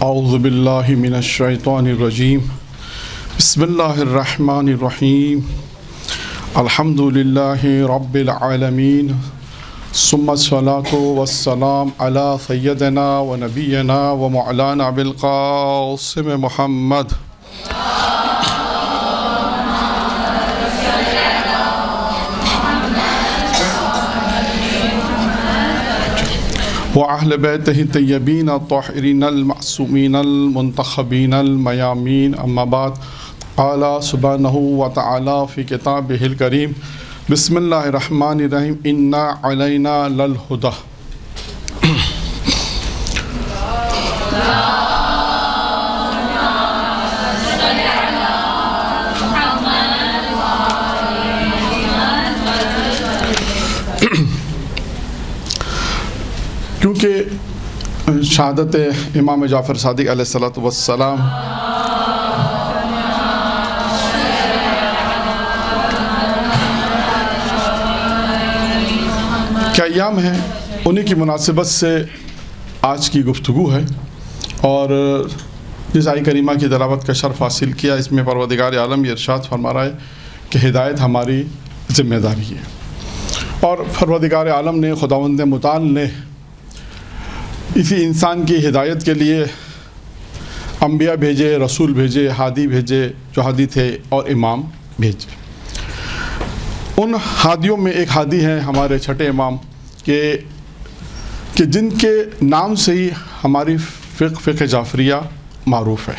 اعوذ باللہ من الشیطان الرجیم بسم اللہ الرحمن الرحیم الحمد للہ رب العالمین ثم الصلاۃ والسلام علی سیدنا و نبینا و مولانا ابوالقاسم محمد وأهل بيته الطيبين الطاهرين المعصومين المنتخبين الميامين أما بعد قال سبحانه وتعالى في كتابه الكريم بسم الله الرحمن الرحيم إنا علينا للهدى کیونکہ شہادت امام جعفر صادق علیہ الصلوۃ والسلام کے ایام ہیں، انہی کی مناسبت سے آج کی گفتگو ہے، اور جس آیت کریمہ کی تلاوت کا شرف حاصل کیا، اس میں پروردگار عالم یہ ارشاد فرما رہا ہے کہ ہدایت ہماری ذمہ داری ہے، اور پروردگار عالم نے، خداوند متعال نے اسی انسان کی ہدایت کے لیے انبیاء بھیجے، رسول بھیجے، ہادی بھیجے جو ہادی تھے، اور امام بھیجے۔ ان ہادیوں میں ایک ہادی ہیں ہمارے چھٹے امام کہ جن کے نام سے ہی ہماری فقہ جعفریہ معروف ہے،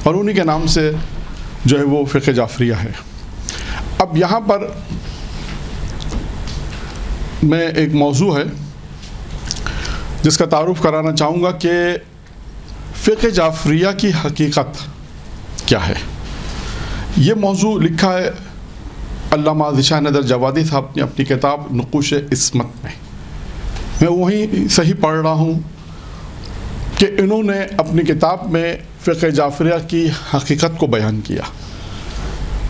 اور انہی کے نام سے جو ہے وہ فقہ جعفریہ ہے۔ اب یہاں پر میں ایک موضوع ہے جس کا تعارف کرانا چاہوں گا کہ فقہ جعفریہ کی حقیقت کیا ہے۔ یہ موضوع لکھا ہے علامہ ذیشان حیدر جوادی صاحب نے اپنی کتاب نقوش عصمت میں وہیں صحیح پڑھ رہا ہوں کہ انہوں نے اپنی کتاب میں فقہ جعفریہ کی حقیقت کو بیان کیا،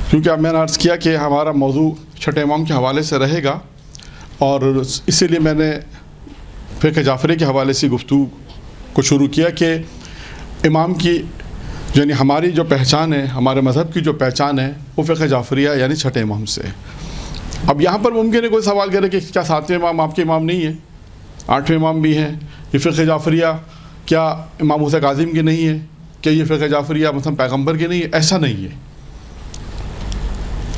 کیونکہ اب میں نے عرض کیا کہ ہمارا موضوع چھٹے امام کے حوالے سے رہے گا، اور اسی لیے میں نے فقہ جعفریہ کے حوالے سے گفتگو کو شروع کیا کہ امام کی یعنی ہماری جو پہچان ہے، ہمارے مذہب کی جو پہچان ہے، وہ فقہ جعفریہ یعنی چھٹے امام سے ہے۔ اب یہاں پر ممکن ہے کوئی سوال کرے کہ کیا ساتویں امام آپ کے امام نہیں ہے، آٹھویں امام بھی ہیں؟ یہ فقہ جعفریہ کیا امام موسیٰ کاظم کی نہیں ہے؟ کہ یہ فقہ جعفریہ مثلا پیغمبر کی نہیں ہے؟ ایسا نہیں ہے،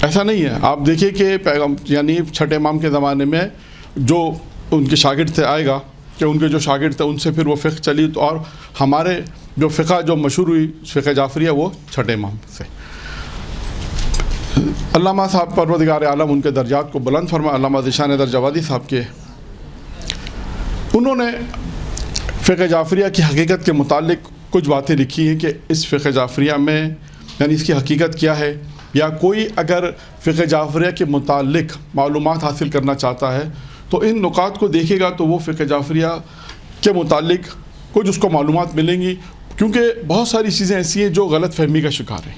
ایسا نہیں ہے۔ آپ دیکھیے کہ یعنی چھٹے امام کے زمانے میں جو ان کے شاگرد تھے، آئے گا کہ ان کے جو شاگرد تھے ان سے پھر وہ فقہ چلی، تو اور ہمارے جو فقہ جو مشہور ہوئی فقہ جعفریہ وہ چھٹے امام سے۔ علامہ صاحب پروردگار عالم ان کے درجات کو بلند فرما، علامہ ذیشان حیدر جوادی صاحب کے، انہوں نے فقہ جعفریہ کی حقیقت کے متعلق کچھ باتیں لکھی ہیں کہ اس فقہ جعفریہ میں یعنی اس کی حقیقت کیا ہے، یا کوئی اگر فقہ جعفریہ کے متعلق معلومات حاصل کرنا چاہتا ہے تو ان نکات کو دیکھے گا تو وہ فقہ جعفریہ کے متعلق کچھ اس کو معلومات ملیں گی، کیونکہ بہت ساری چیزیں ایسی ہیں جو غلط فہمی کا شکار ہیں۔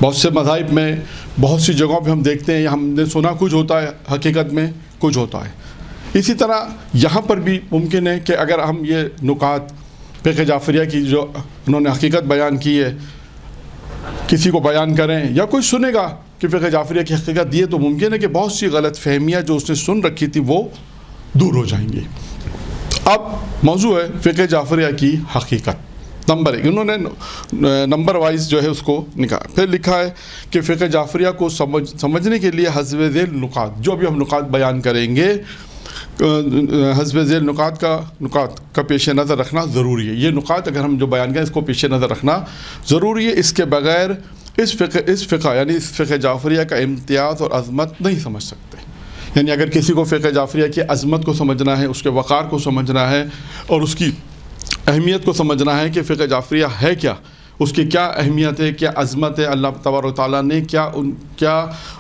بہت سے مذاہب میں، بہت سی جگہوں پہ ہم دیکھتے ہیں، ہم نے سنا کچھ ہوتا ہے، حقیقت میں کچھ ہوتا ہے۔ اسی طرح یہاں پر بھی ممکن ہے کہ اگر ہم یہ نکات فقہ جعفریہ کی جو انہوں نے حقیقت بیان کی ہے کسی کو بیان کریں، یا کوئی سنے گا کہ فقہ جعفریہ کی حقیقت دیے، تو ممکن ہے کہ بہت سی غلط فہمیاں جو اس نے سن رکھی تھی وہ دور ہو جائیں گی۔ اب موضوع ہے فقہ جعفریہ کی حقیقت۔ نمبر ایک، انہوں نے نمبر وائز جو ہے اس کو نکالا، پھر لکھا ہے کہ فقہ جعفریہ کو سمجھنے کے لیے حسب ذیل نکات، جو بھی ہم نکات بیان کریں گے، حسب ذیل نکات کا پیش نظر رکھنا ضروری ہے۔ یہ نکات اگر ہم جو بیان کریں اس کو پیش نظر رکھنا ضروری ہے، اس کے بغیر اس فقہ یعنی اس فقہ جعفریہ کا امتیاز اور عظمت نہیں سمجھ سکتے۔ یعنی اگر کسی کو فقہ جعفریہ کی عظمت کو سمجھنا ہے، اس کے وقار کو سمجھنا ہے، اور اس کی اہمیت کو سمجھنا ہے کہ فقہ جعفریہ ہے کیا، اس کی کیا اہمیت ہے، کیا عظمت ہے، اللہ تبارک و تعالیٰ نے کیا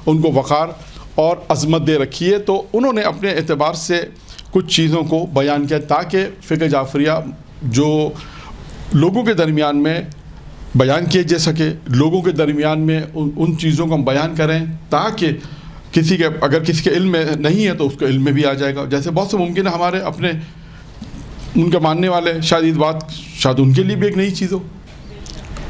ان کو وقار اور عظمت دے رکھی ہے، تو انہوں نے اپنے اعتبار سے کچھ چیزوں کو بیان کیا تاکہ فقہ جعفریہ جو لوگوں کے درمیان میں بیان کیے جا سکے، لوگوں کے درمیان میں ان چیزوں کو ہم بیان کریں تاکہ اگر کسی کے علم میں نہیں ہے تو اس کو علم میں بھی آ جائے گا۔ جیسے بہت سے ممکن ہے ہمارے اپنے ان کے ماننے والے شاید اس بات شاید ان کے لیے بھی ایک نئی چیز ہو،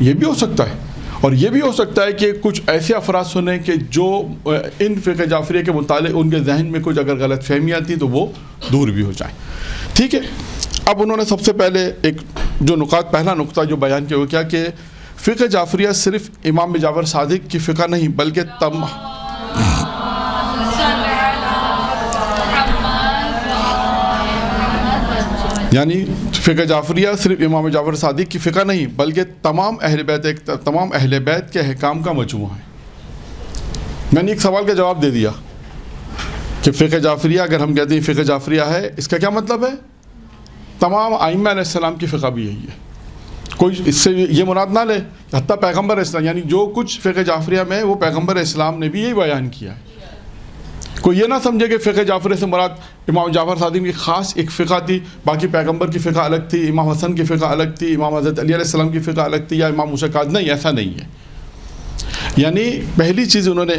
یہ بھی ہو سکتا ہے۔ اور یہ بھی ہو سکتا ہے کہ کچھ ایسے افراد سنیں کہ جو ان فقہ جعفریہ کے متعلق ان کے ذہن میں کچھ اگر غلط فہمیاں تھیں تو وہ دور بھی ہو جائیں، ٹھیک ہے۔ اب انہوں نے سب سے پہلے ایک جو نکات، پہلا نقطہ جو بیان کیا وہ کیا کہ فقہ جعفریہ صرف امام جعفر صادق کی فقہ نہیں بلکہ یعنی فقہ جعفریہ صرف امام جعفر صادق کی فقہ نہیں بلکہ تمام اہل بیت کے احکام کا مجموعہ ہے۔ میں نے ایک سوال کا جواب دے دیا کہ فقہ جعفریہ اگر ہم کہتے ہیں فقہ جعفریہ ہے، اس کا کیا مطلب ہے؟ تمام ائمہ علیہ السلام کی فقہ بھی یہی ہے۔ کوئی اس سے یہ مراد نہ لے حتیٰ پیغمبر اسلام، یعنی جو کچھ فقہ جعفریہ میں وہ پیغمبر اسلام نے بھی یہی بیان کیا ہے۔ کوئی یہ نہ سمجھے کہ فقہ جعفریہ سے مراد امام جعفر صادق کی خاص ایک فقہ تھی، باقی پیغمبر کی فقہ الگ تھی، امام حسن کی فقہ الگ تھی، امام حضرت علی علیہ السلام کی فقہ الگ تھی، یا امام موسیٰ کاظم، نہیں، ایسا نہیں ہے۔ یعنی پہلی چیز انہوں نے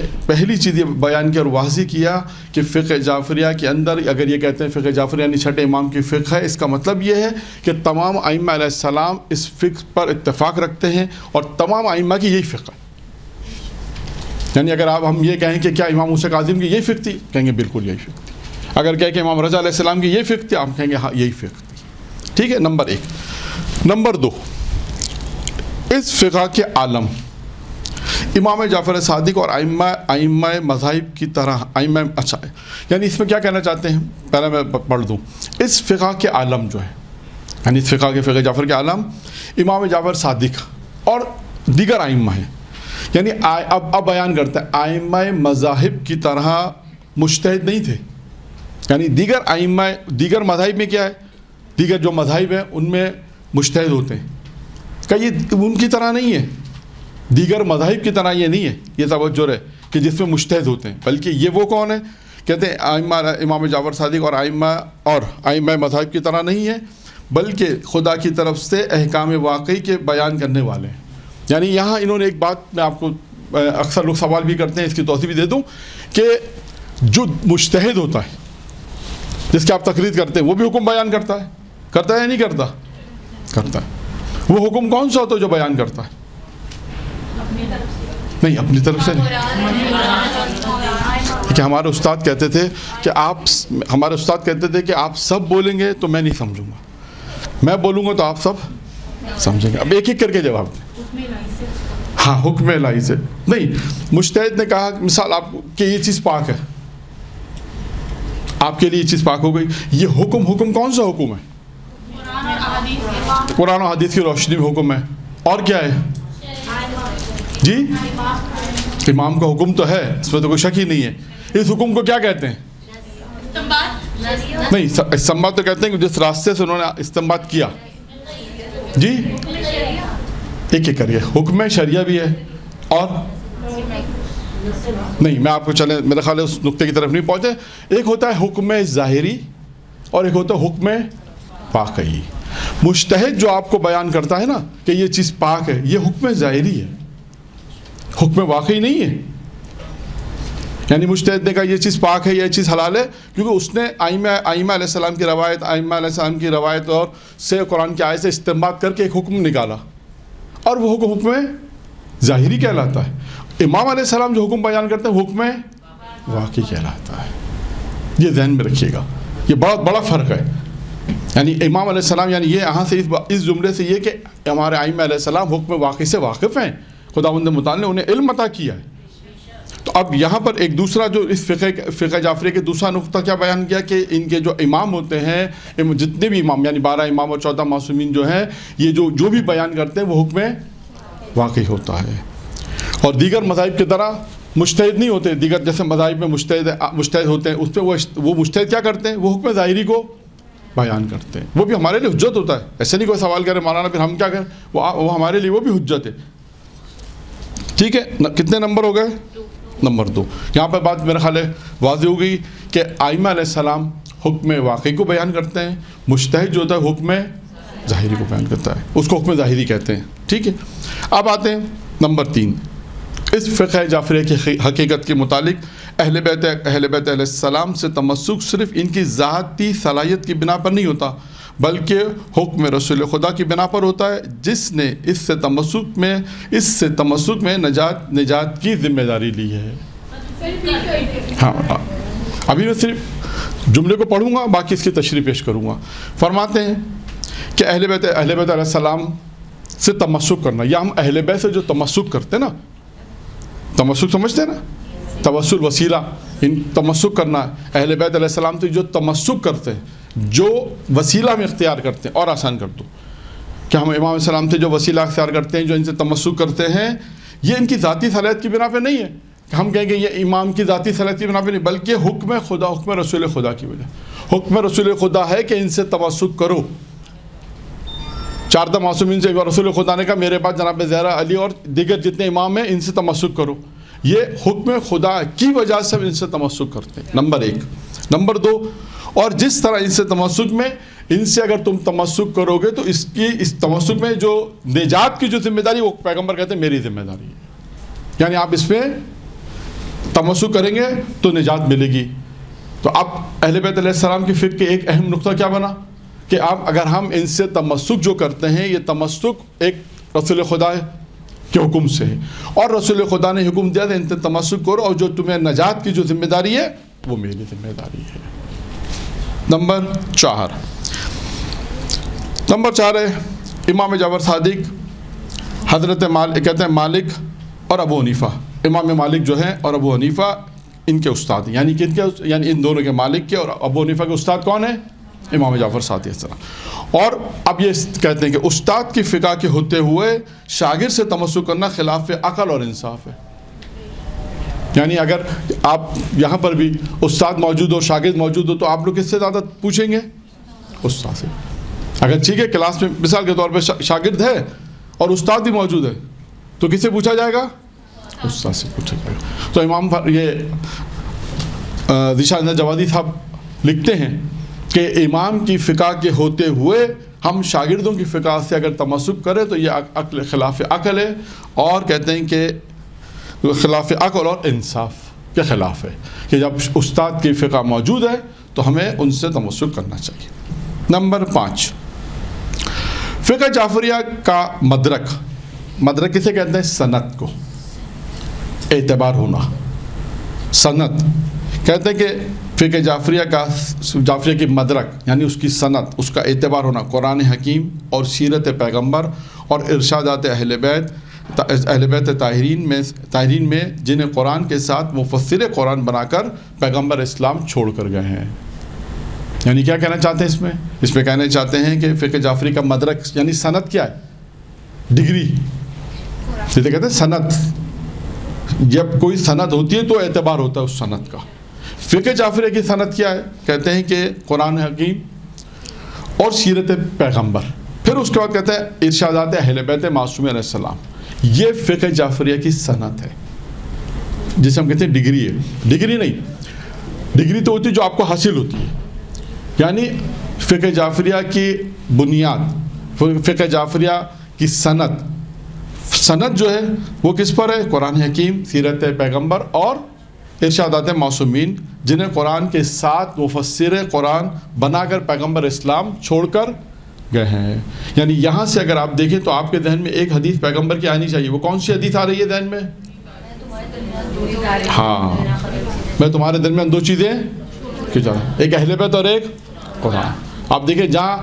یہ بیان کیا اور واضح کیا کہ فقہ جعفریہ کے اندر اگر یہ کہتے ہیں فقہ جعفریہ یعنی چھٹے امام کی فقہ ہے، اس کا مطلب یہ ہے کہ تمام ائمہ علیہ السلام اس فقہ پر اتفاق رکھتے ہیں اور تمام ائمہ کی یہی فقہ ہے۔ یعنی اگر ہم یہ کہیں کہ کیا امام موسیٰ کاظم کی یہی فقہ تھی، کہیں گے بالکل یہی فقہ تھی۔ اگر کہیں کہ امام رضا علیہ السلام کی یہی فقہ تھی، آپ کہیں گے ہاں یہی فقہ تھی، ٹھیک ہے۔ نمبر ایک۔ نمبر دو، اس فقہ کے عالم امام جعفر صادق اور ائمہ مذاہب کی طرح اچھا ہے، یعنی اس میں کیا کہنا چاہتے ہیں، پہلے میں پڑھ دوں۔ اس فقہ کے عالم جو ہے، یعنی اس فقہ جعفر کے عالم امام جعفر صادق اور دیگر ائمہ ہیں، یعنی اب بیان کرتا ہے ائمہ مذاہب کی طرح مجتہد نہیں تھے، یعنی دیگر مذاہب میں کیا ہے، دیگر جو مذاہب ہیں ان میں مجتہد ہوتے ہیں، کہ یہ ان کی طرح نہیں ہے، دیگر مذاہب کی طرح یہ نہیں ہے، یہ توجہ ہے کہ جس میں مجتہد ہوتے ہیں، بلکہ یہ وہ کون ہے، کہتے ہیں امام جعفر صادق اور ائمہ مذاہب کی طرح نہیں ہے بلکہ خدا کی طرف سے احکام واقعی کے بیان کرنے والے ہیں۔ یعنی یہاں انہوں نے ایک بات، میں آپ کو اکثر لوگ سوال بھی کرتے ہیں، اس کی توضیح بھی دے دوں کہ جو مجتہد ہوتا ہے جس کی آپ تقلید کرتے ہیں وہ بھی حکم بیان کرتا ہے یا نہیں کرتا ہے۔ وہ حکم کون سا ہوتا ہے جو بیان کرتا ہے؟ نہیں، اپنی طرف سے نہیں، کہ ہمارے استاد کہتے تھے کہ آپ سب بولیں گے تو میں نہیں سمجھوں گا، میں بولوں گا تو آپ سب سمجھیں گے۔ اب ایک ایک کر کے جواب دیں۔ ہاں، حکم الہی سے نہیں۔ مجتہد نے کہا مثال آپ کہ یہ چیز پاک ہے، آپ کے لیے یہ چیز پاک ہو گئی، یہ حکم کون سا حکم ہے؟ قرآن و حدیث کی روشنی میں حکم ہے، اور کیا ہے جی؟ امام کا حکم تو ہے، اس میں تو کوئی شک ہی نہیں ہے۔ اس حکم کو کیا کہتے ہیں؟ نہیں، استنباط تو کہتے ہیں کہ جس راستے سے انہوں نے استنباط کیا جی، ایک ایک کریے۔ حکم شریعہ بھی ہے اور نہیں، میں آپ کو چلیں، میرا خیال ہے اس نقطے کی طرف نہیں پہنچے۔ ایک ہوتا ہے حکم ظاہری اور ایک ہوتا ہے حکم واقعی۔ مجتہد جو آپ کو بیان کرتا ہے نا کہ یہ چیز پاک ہے، یہ حکم ظاہری ہے، حکم واقعی نہیں ہے۔ یعنی مجتہد نے کہا یہ چیز پاک ہے، یہ چیز حلال ہے، کیونکہ اس نے ائمہ علیہ السلام کی روایت اور سے قرآن کی آیت سے استنباط کر کے ایک حکم نکالا، اور وہ حکم ظاہری کہلاتا ہے۔ امام علیہ السلام جو حکم بیان کرتے ہیں حکم واقعی کہلاتا ہے۔ یہ ذہن میں رکھیے گا، یہ بہت بڑا فرق ہے۔ یعنی امام علیہ السلام، یعنی یہ یہاں سے اس جملے سے یہ کہ ہمارے ائمہ علیہ السلام حکم واقعی سے واقف ہیں، خداوند متعال نے انہیں علم عطا کیا ہے۔ تو اب یہاں پر ایک دوسرا جو اس فقہ جعفریہ کے دوسرا نقطہ کیا بیان کیا کہ ان کے جو امام ہوتے ہیں، جتنے بھی امام یعنی 12 امام اور 14 معصومین جو ہیں، یہ جو بھی بیان کرتے ہیں وہ حکم واقعی ہوتا ہے، اور دیگر مذاہب کی طرح مجتہد نہیں ہوتے۔ دیگر جیسے مذاہب میں مجتہد ہوتے ہیں، اس پہ وہ مجتہد کیا کرتے ہیں، وہ حکم ظاہری کو بیان کرتے ہیں، وہ بھی ہمارے لیے حجت ہوتا ہے۔ ایسے نہیں کوئی سوال کرے مولانا پھر ہم کیا کریں، وہ ہمارے لیے وہ بھی حجت ہے، ٹھیک ہے۔ کتنے نمبر ہو گئے؟ نمبر 2۔ یہاں پر بات میرا خیال ہے واضح ہو گئی کہ ائمہ علیہ السلام حکم واقعی کو بیان کرتے ہیں، مجتہد جو ہوتا ہے حکم ظاہری کو بیان کرتا ہے، اس کو حکم ظاہری کہتے ہیں، ٹھیک ہے۔ اب آتے ہیں نمبر 3۔ اس فقہ جعفریہ کی حقیقت کے متعلق اہل بیت علیہ السلام سے تمسک صرف ان کی ذاتی صلاحیت کی بنا پر نہیں ہوتا بلکہ حکم رسول خدا کی بنا پر ہوتا ہے، جس نے اس سے تمسک میں نجات کی ذمہ داری لی ہے۔ ہاں، ابھی میں صرف جملے کو پڑھوں گا، باقی اس کی تشریح پیش کروں گا۔ فرماتے ہیں کہ اہل بیت علیہ السلام سے تمسک کرنا، یا ہم اہل بیت سے جو تمسک کرتے ہیں نا، تمسک سمجھتے ہیں نا، توسل وسیلہ، تمسک کرنا، اہل بیت علیہ السلام سے جو تمسک کرتے ہیں، جو وسیلہ ہم اختیار کرتے ہیں، اور آسان کر دو کہ ہم امام علیہ السلام سے جو وسیلہ اختیار کرتے ہیں، جو ان سے تمسک کرتے ہیں، یہ ان کی ذاتی صلاحیت کی بنا پہ نہیں ہے کہ ہم کہیں گے یہ امام کی ذاتی صلاحیت کی بنا پہ نہیں، بلکہ حکم خدا، حکم رسول خدا کی وجہ، حکم رسول خدا ہے کہ ان سے تمسک کرو۔ چاردہ معصومین سے رسول خدا نے کہا میرے پاس جناب زہرا، علی اور دیگر جتنے امام ہیں ان سے تمسک کرو، یہ حکم خدا کی وجہ سے ان سے تمسک کرتے ہیں، نمبر 1۔ نمبر 2، اور جس طرح ان سے تمسک میں، ان سے اگر تم تمسک کرو گے تو اس تمسک میں جو نجات کی جو ذمہ داری، وہ پیغمبر کہتے ہیں میری ذمہ داری ہے، یعنی آپ اس میں تمسک کریں گے تو نجات ملے گی۔ تو اب اہل بیت علیہ السلام کی فقہ کے ایک اہم نقطہ کیا بنا کہ اب اگر ہم ان سے تمسک جو کرتے ہیں، یہ تمسک ایک رسول خدا کے حکم سے ہے، اور رسول خدا نے حکم دیا تھا ان سے تمسک کرو، اور جو تمہیں نجات کی جو ذمہ داری ہے وہ میری ذمہ داری ہے۔ نمبر 4 ہے امام جعفر صادق، حضرت مالک کہتے ہیں مالک اور ابو حنیفہ، امام مالک جو ہیں اور ابو حنیفہ ان کے استاد ہیں، یعنی کن کے، یعنی ان دونوں کے، مالک کے اور ابو حنیفہ کے استاد کون ہیں؟ امام جعفر صادق السلام۔ اور اب یہ کہتے ہیں کہ استاد کی فقہ کے ہوتے ہوئے شاگرد سے تمسک کرنا خلاف عقل اور انصاف ہے، یعنی اگر آپ یہاں پر بھی استاد موجود ہو، شاگرد موجود ہو، تو آپ لوگ کس سے زیادہ پوچھیں گے؟ استاد سے۔ اگر ٹھیک ہے کلاس میں مثال کے طور پہ شاگرد ہے اور استاد بھی موجود ہے تو کس سے پوچھا جائے گا؟ استاد سے پوچھا جائے گا۔ تو امام یہ ذیشان جوادی صاحب لکھتے ہیں کہ امام کی فقہ کے ہوتے ہوئے ہم شاگردوں کی فقہ سے اگر تمسک کریں تو یہ عقل خلاف عقل ہے، اور کہتے ہیں کہ خلاف عقل اور انصاف کے خلاف ہے کہ جب استاد کی فقہ موجود ہے تو ہمیں ان سے تمسک کرنا چاہیے۔ نمبر 5، فقہ جعفریہ کا مدرک کسے کہتے ہیں؟ سند کو، اعتبار ہونا، سند کہتے ہیں کہ فقہ جعفریہ کی مدرک یعنی اس کی سند، اس کا اعتبار ہونا قرآن حکیم اور سیرت پیغمبر اور ارشادات اہل بیت طاہرین میں جنہیں قرآن کے ساتھ مفسر قرآن بنا کر پیغمبر اسلام چھوڑ کر گئے ہیں۔ یعنی کیا کہنا چاہتے ہیں اس میں کہنا چاہتے ہیں کہ فقہ جعفری کا مدرک یعنی سند کیا ہے؟ ڈگری، جسے کہتے ہیں سند۔ جب کوئی سند ہوتی ہے تو اعتبار ہوتا ہے اس سند کا۔ فقہ جعفریہ کی سند کیا ہے؟ کہتے ہیں کہ قرآن حکیم اور سیرت پیغمبر، پھر اس کے بعد کہتے ہیں ارشادات اہل بیت معصومین علیہ السلام۔ یہ فقہ جعفریہ کی سند ہے جسے ہم کہتے ہیں ڈگری ہے۔ ڈگری نہیں، ڈگری تو ہوتی ہے جو آپ کو حاصل ہوتی ہے، یعنی فقہ جعفریہ کی بنیاد، فقہ جعفریہ کی سند جو ہے وہ کس پر ہے؟ قرآن حکیم، سیرت پیغمبر اور ارشادات معصومین، جنہیں قرآن کے ساتھ مفسر قرآن بنا کر پیغمبر اسلام چھوڑ کر گئے ہیں۔ یعنی یہاں سے اگر آپ دیکھیں تو آپ کے ذہن میں ایک حدیث پیغمبر کی آنی چاہیے۔ وہ کون سی حدیث آ رہی ہے ذہن میں؟ ہاں، میں تمہارے درمیان 2 چیزیں ایک اہل بیت اور ایک قرآن۔ آپ دیکھیں جہاں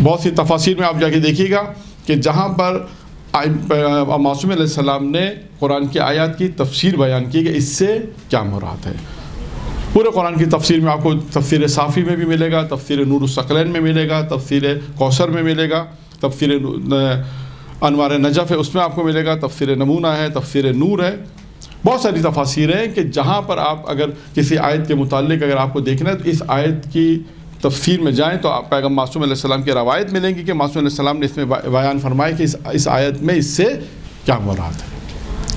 بہت سی تفاسیر میں آپ جا کے دیکھیے گا کہ جہاں پر معصوم علیہ السلام نے قرآن کی آیات کی تفسیر بیان کی کہ اس سے کیا مراد ہے۔ پورے قرآن کی تفسیر میں آپ کو تفسیر صافی میں بھی ملے گا، تفسیر نور الثقلین میں ملے گا، تفسیر کوثر میں ملے گا، تفسیر انوار نجف ہے اس میں آپ کو ملے گا، تفسیر نمونہ ہے، تفسیر نور ہے، بہت ساری تفاسیر ہیں کہ جہاں پر آپ اگر کسی آیت کے متعلق اگر آپ کو دیکھنا ہے تو اس آیت کی تفسیر میں جائیں تو آپ پیغمبر معصوم علیہ السلام کی روایت ملیں گی کہ معصوم علیہ السلام نے اس میں بیان فرمایا کہ اس آیت میں اس سے کیا مراد ہے۔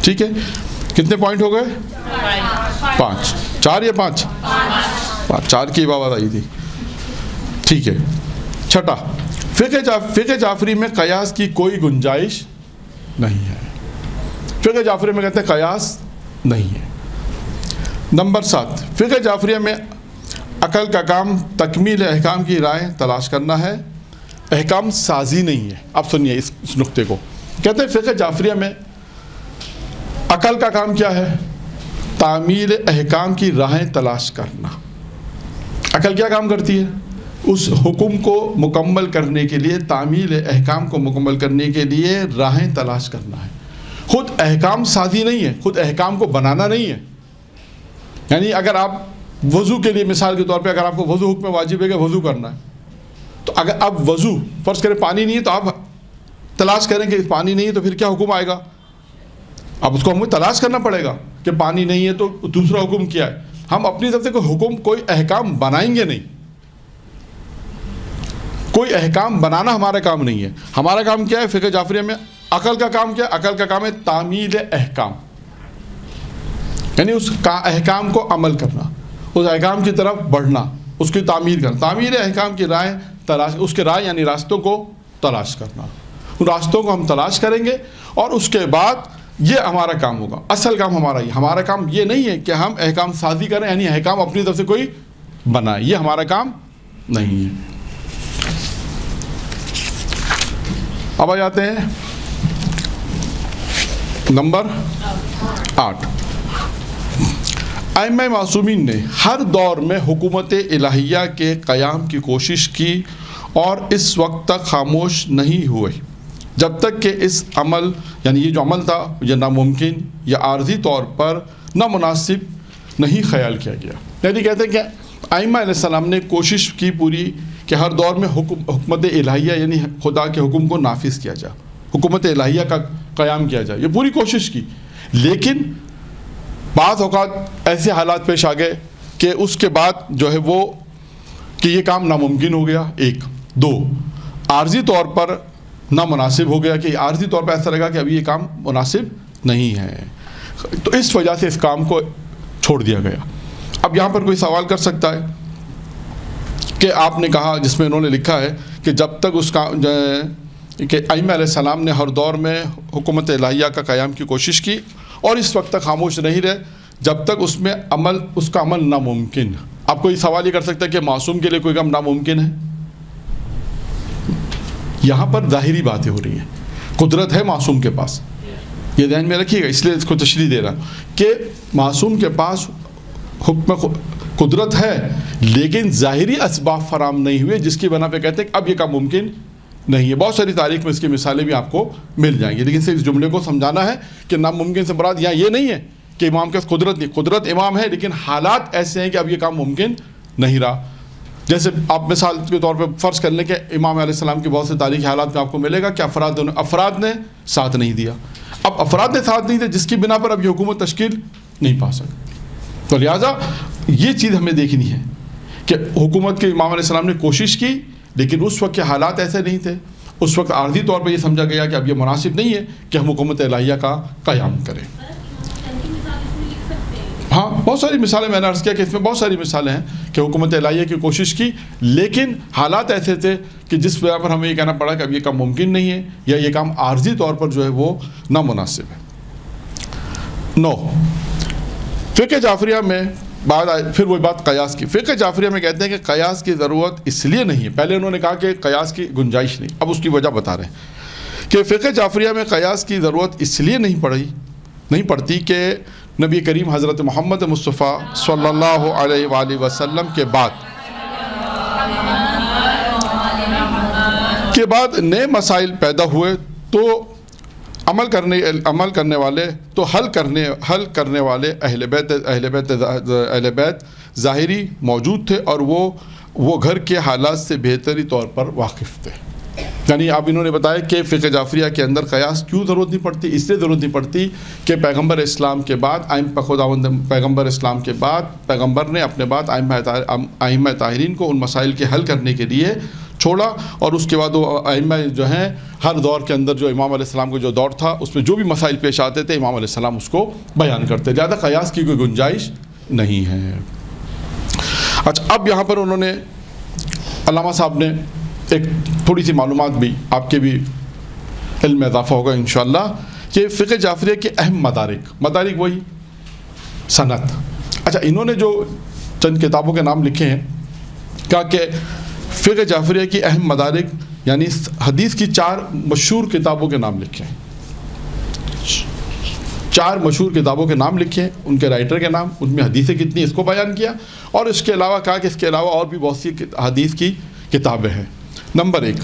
ٹھیک ہے، کتنے پوائنٹ ہو گئے؟ 5، 4 یا 5؟ 4 کی بات آئی تھی۔ ٹھیک ہے، چھٹا، فقہ جعفری میں قیاس کی کوئی گنجائش نہیں ہے۔ فقہ جعفری میں کہتے ہیں قیاس نہیں ہے۔ نمبر 7، فقہ جعفریہ میں عقل کا کام تکمیل احکام کی رائے تلاش کرنا ہے، احکام سازی نہیں ہے۔ اب سنیے اس نقطے کو، کہتے ہیں فقہ جعفریہ میں عقل کا کام کیا ہے؟ تعمیل احکام کی راہیں تلاش کرنا۔ عقل کیا کام کرتی ہے؟ اس حکم کو مکمل کرنے کے لیے، تعمیل احکام کو مکمل کرنے کے لیے راہیں تلاش کرنا ہے، خود احکام سازی نہیں ہے، خود احکام کو بنانا نہیں ہے۔ یعنی اگر آپ وضو کے لیے مثال کے طور پہ اگر آپ کو وضو حکم واجب ہے کہ وضو کرنا ہے، تو اگر اب وضو فرض کریں پانی نہیں ہے تو آپ تلاش کریں کہ پانی نہیں ہے تو پھر کیا حکم آئے گا؟ اب اس کو ہمیں تلاش کرنا پڑے گا کہ پانی نہیں ہے تو دوسرا حکم کیا ہے۔ ہم اپنی طرف سے کوئی حکم، کوئی احکام بنائیں گے نہیں، کوئی احکام بنانا ہمارا کام نہیں ہے۔ ہمارا کام کیا ہے فقہ جعفریہ میں؟ عقل کا کام کیا ہے؟ عقل کا کام ہے تعمیل احکام، یعنی اس احکام کو عمل کرنا، اس احکام کی طرف بڑھنا، اس کی تعمیر کرنا۔ تعمیر احکام کی رائے تلاش، اس کے رائے یعنی راستوں کو تلاش کرنا، ان راستوں کو ہم تلاش کریں گے اور اس کے بعد یہ ہمارا کام ہوگا۔ اصل کام ہمارا کام یہ نہیں ہے کہ ہم احکام سازی کریں، یعنی احکام اپنی طرف سے کوئی بنائے، یہ ہمارا کام نہیں ہے۔ اب آ جاتے ہیں نمبر 8۔ ائمہ معصومین نے ہر دور میں حکومت الہیہ کے قیام کی کوشش کی اور اس وقت تک خاموش نہیں ہوئے جب تک کہ اس عمل، یعنی یہ جو عمل تھا یہ ناممکن یا عارضی طور پر نامناسب نہیں خیال کیا گیا۔ یعنی کہتے ہیں کہ ائمہ علیہ السلام نے کوشش کی پوری کہ ہر دور میں حکومت الہیہ یعنی خدا کے حکم کو نافذ کیا جائے، حکومت الہیہ کا قیام کیا جائے، یہ پوری کوشش کی، لیکن بعض اوقات ایسے حالات پیش آ گئے کہ اس کے بعد جو ہے وہ کہ یہ کام ناممکن ہو گیا، ایک، دو، عارضی طور پر نامناسب ہو گیا کہ عارضی طور پر ایسا لگا کہ ابھی یہ کام مناسب نہیں ہے، تو اس وجہ سے اس کام کو چھوڑ دیا گیا۔ اب یہاں پر کوئی سوال کر سکتا ہے کہ آپ نے کہا، جس میں انہوں نے لکھا ہے کہ جب تک اس کا کہ ائمہ علیہ السلام نے ہر دور میں حکومت الہیہ کا قیام کی کوشش کی اور اس وقت تک خاموش نہیں رہے جب تک اس کا عمل ناممکن۔ اب کوئی سوال یہ کر سکتا ہے کہ معصوم کے لیے کوئی کام ناممکن ہے؟ یہاں پر ظاہری باتیں ہو رہی ہیں، قدرت ہے معصوم کے پاس، یہ ذہن میں رکھیے گا، اس لیے اس کو تشریح دے رہا ہوں کہ معصوم کے پاس حکم قدرت ہے لیکن ظاہری اسباب فراہم نہیں ہوئے جس کی بنا پہ کہتے ہیں کہ اب یہ کام ممکن نہیں ہے۔ بہت ساری تاریخ میں اس کی مثالیں بھی آپ کو مل جائیں گی، لیکن صرف اس جملے کو سمجھانا ہے کہ ناممکن سے مراد یہاں یہ نہیں ہے کہ امام کے قدرت نہیں، قدرت امام ہے لیکن حالات ایسے ہیں کہ اب یہ کام ممکن نہیں رہا۔ جیسے آپ مثال کے طور پہ فرض کر لیں کہ امام علیہ السلام کی بہت سے تاریخی حالات میں آپ کو ملے گا کہ افراد نے ساتھ نہیں دیا، اب افراد نے ساتھ نہیں دیا جس کی بنا پر اب یہ حکومت تشکیل نہیں پا سکتی، تو لہٰذا یہ چیز ہمیں دیکھنی ہے کہ حکومت کے امام علیہ السلام نے کوشش کی لیکن اس وقت کے حالات ایسے نہیں تھے، اس وقت عارضی طور پر یہ سمجھا گیا کہ اب یہ مناسب نہیں ہے کہ ہم حکومت الہیہ کا قیام کریں۔ ہاں بہت ساری مثالیں میں نے عرض کیا کہ اس میں بہت ساری مثالیں ہیں کہ حکومت الہیہ کی کوشش کی لیکن حالات ایسے تھے کہ جس وجہ پر ہمیں یہ کہنا پڑا کہ اب یہ کام ممکن نہیں ہے یا یہ کام عارضی طور پر جو ہے وہ نامناسب ہے۔ 9، فقہ جعفریہ میں پھر وہی بات قیاس کی۔ فقہ جعفریہ میں کہتے ہیں کہ قیاس کی ضرورت اس لیے نہیں ہے، پہلے انہوں نے کہا کہ قیاس کی گنجائش نہیں، اب اس کی وجہ بتا رہے ہیں کہ فقہ جعفریہ میں قیاس کی ضرورت اس لیے نہیں پڑتی کہ نبی کریم حضرت محمد مصطفیٰ صلی اللہ علیہ وآلہ وسلم کے بعد نئے مسائل پیدا ہوئے تو عمل کرنے والے تو حل کرنے والے اہل بیت ظاہری موجود تھے اور وہ گھر کے حالات سے بہتری طور پر واقف تھے۔ یعنی اب انہوں نے بتایا کہ فقہ جعفریہ کے اندر قیاس کیوں ضرورت نہیں پڑتی، اس لیے ضرورت نہیں پڑتی کہ پیغمبر اسلام کے بعد پیغمبر اسلام کے بعد پیغمبر نے اپنے بعد ائمہ طاہرین کو ان مسائل کے حل کرنے کے لیے چھوڑا اور اس کے بعد وہ ائمہ جو ہیں ہر دور کے اندر جو امام علیہ السلام کا جو دور تھا اس میں جو بھی مسائل پیش آتے تھے امام علیہ السلام اس کو بیان کرتے، لہٰذا قیاس کی کوئی گنجائش نہیں ہے۔ اچھا، اب یہاں پر انہوں نے علامہ صاحب نے ایک تھوڑی سی معلومات بھی آپ کے بھی علم میں اضافہ ہوگا انشاءاللہ کہ فقہ جعفریہ کے اہم مدارک وہی سند۔ اچھا، انہوں نے جو چند کتابوں کے نام لکھے ہیں. کہا کہ فقہ جعفریہ کی اہم مدارک یعنی حدیث کی 4 مشہور کتابوں کے نام لکھے ہیں. 4 مشہور کتابوں کے نام لکھے ہیں, ان کے رائٹر کے نام, ان میں حدیثیں کتنی اس کو بیان کیا, اور اس کے علاوہ کہا کہ اس کے علاوہ اور بھی بہت سی حدیث کی کتابیں ہیں. نمبر 1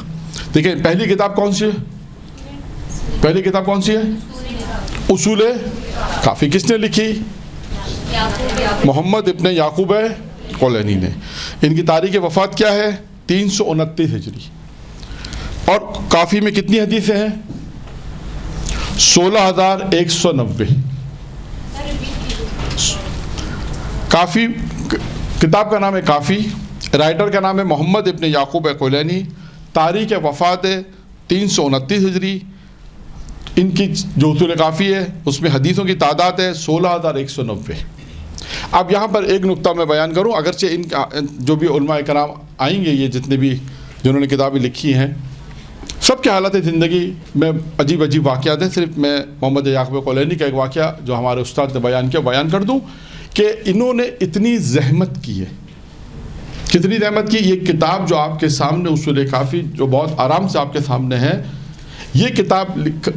دیکھیں, پہلی کتاب کون سی ہے؟ پہلی کتاب کون سی ہے؟ اصول کافی. کس نے لکھی؟ محمد ابن یعقوب کولینی نے. ان کی تاریخ وفات کیا ہے؟ 329 ہجری. اور کافی میں کتنی حدیثیں ہیں؟ 16,190. کافی کتاب کا نام ہے کافی, رائٹر کا نام ہے محمد ابن یعقوب کولینی, تاریخ وفات 329 ہجری. ان کی جو اصول کافی ہے اس میں حدیثوں کی تعداد ہے 16,190. اب یہاں پر ایک نقطہ میں بیان کروں, اگرچہ ان جو بھی علماء کرام آئیں گے, یہ جتنے بھی جنہوں نے کتابیں لکھی ہیں, سب کے حالت زندگی میں عجیب عجیب واقعات ہیں. صرف میں محمد یعقوب کولینی کا ایک واقعہ جو ہمارے استاد نے بیان کیا بیان کر دوں کہ انہوں نے اتنی زحمت کی ہے. کتنی زحمت کی؟ یہ کتاب جو آپ کے سامنے اصول کافی جو بہت آرام سے آپ کے سامنے ہے, یہ کتاب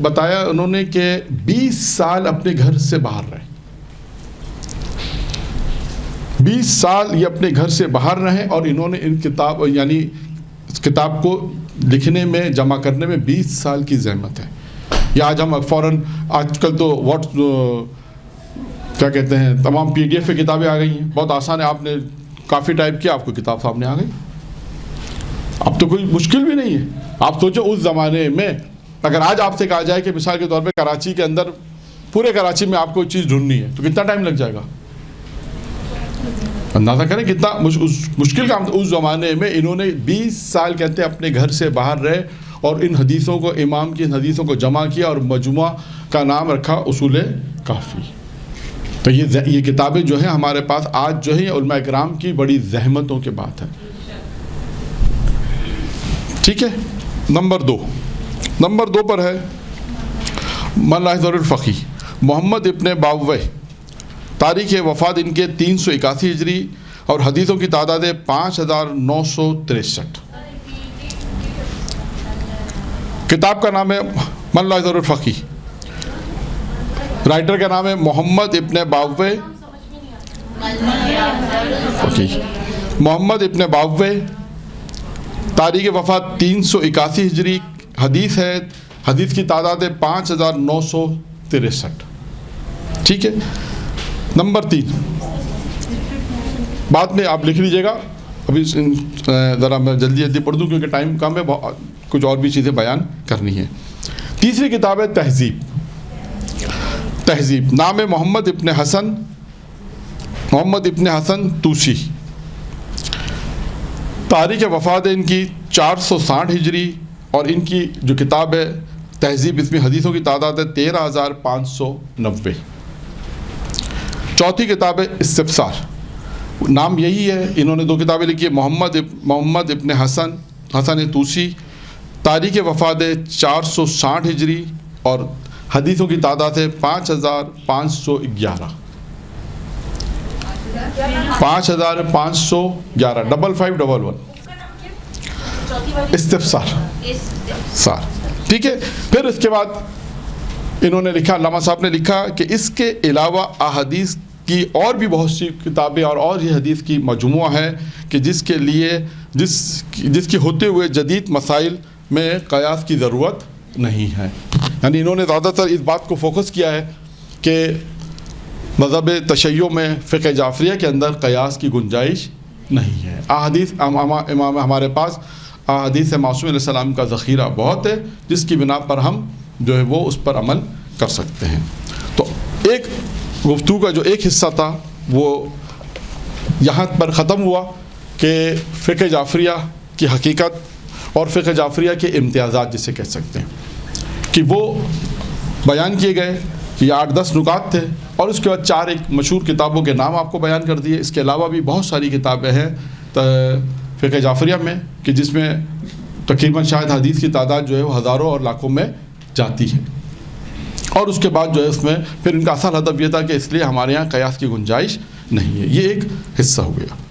بتایا انہوں نے کہ 20 سال اپنے گھر سے باہر رہے. 20 سال یہ اپنے گھر سے باہر رہے اور انہوں نے ان کتاب یعنی اس کتاب کو لکھنے میں جمع کرنے میں 20 سال کی زحمت ہے. یا آج ہم فوراً آج کل تو کیا کہتے ہیں تمام PDF پہ کتابیں آ گئی ہیں, بہت آسان ہے. آپ نے کافی ٹائپ کیا, آپ کو کتاب سامنے آ گئی. اب تو کوئی مشکل بھی نہیں ہے. آپ سوچو اس زمانے میں اگر آج آپ سے کہا جائے کہ مثال کے طور پہ کراچی کے اندر پورے کراچی میں آپ کو چیز ڈھونڈنی ہے تو کتنا ٹائم لگ جائے گا؟ اندازہ کریں کتنا مشکل کام تھا. اس زمانے میں انہوں نے 20 سال کہتے ہیں اپنے گھر سے باہر رہے اور ان حدیثوں کو, امام کی ان حدیثوں کو جمع کیا اور مجموعہ کا نام رکھا اصول کافی. تو یہ کتابیں جو ہیں ہمارے پاس آج جو ہیں علماء کرام کی بڑی زحمتوں کے بات ہے. ٹھیک ہے. نمبر 2 پر ہے من لا يحضر الفقی, محمد ابن باووہ, تاریخ وفات ان کے 381 ہجری اور حدیثوں کی تعداد ہے 5,963. کتاب کا نام ہے من لا يحضر الفقی, رائٹر کا نام ہے محمد ابن باووہ. محمد ابن باووہ, تاریخ وفات 381 ہجری, حدیث کی تعداد ہے 5,963. ٹھیک ہے. نمبر 3 بعد میں آپ لکھ لیجئے گا, ابھی ذرا میں جلدی پڑھ دوں کیونکہ ٹائم کم ہے, کچھ اور بھی چیزیں بیان کرنی ہیں. تیسری کتاب ہے تہذیب, نام ہے محمد ابن حسن توسی, تاریخ وفات ہے ان کی 460 ہجری اور ان کی جو کتاب ہے تہذیب, اس میں حدیثوں کی تعداد ہے 13,590. چوتھی کتاب ہے استفسار, نام یہی ہے. انہوں نے 2 کتابیں لکھی ہے, محمد ابن حسن توسی, تاریخ وفات ہے 460 ہجری اور حدیثوں کی تعداد ہے 5,511. 5,511 5511 استفسار. ٹھیک ہے. پھر اس کے بعد انہوں نے لکھا, علامہ صاحب نے لکھا کہ اس کے علاوہ احادیث کی اور بھی بہت سی کتابیں اور یہ حدیث کی مجموعہ ہے کہ جس کے لیے جس کے ہوتے ہوئے جدید مسائل میں قیاس کی ضرورت نہیں ہے. یعنی انہوں نے زیادہ تر اس بات کو فوکس کیا ہے کہ مذہب تشیع میں فقہ جعفریہ کے اندر قیاس کی گنجائش نہیں ہے. احادیث امام ہمارے پاس احادیث معصوم علیہ السلام کا ذخیرہ بہت ہے جس کی بنا پر ہم جو ہے وہ اس پر عمل کر سکتے ہیں. تو ایک گفتگو کا جو ایک حصہ تھا وہ یہاں پر ختم ہوا کہ فقہ جعفریہ کی حقیقت اور فقہ جعفریہ کے امتیازات جسے کہہ سکتے ہیں کہ وہ بیان کیے گئے. یہ 8-10 نکات تھے اور اس کے بعد 4 ایک مشہور کتابوں کے نام آپ کو بیان کر دیے. اس کے علاوہ بھی بہت ساری کتابیں ہیں فقہ جعفریہ میں کہ جس میں تقریباً شاید حدیث کی تعداد جو ہے وہ ہزاروں اور لاکھوں میں جاتی ہے. اور اس کے بعد جو ہے اس میں پھر ان کا اصل ہدف یہ تھا کہ اس لیے ہمارے یہاں قیاس کی گنجائش نہیں ہے. یہ ایک حصہ ہو گیا.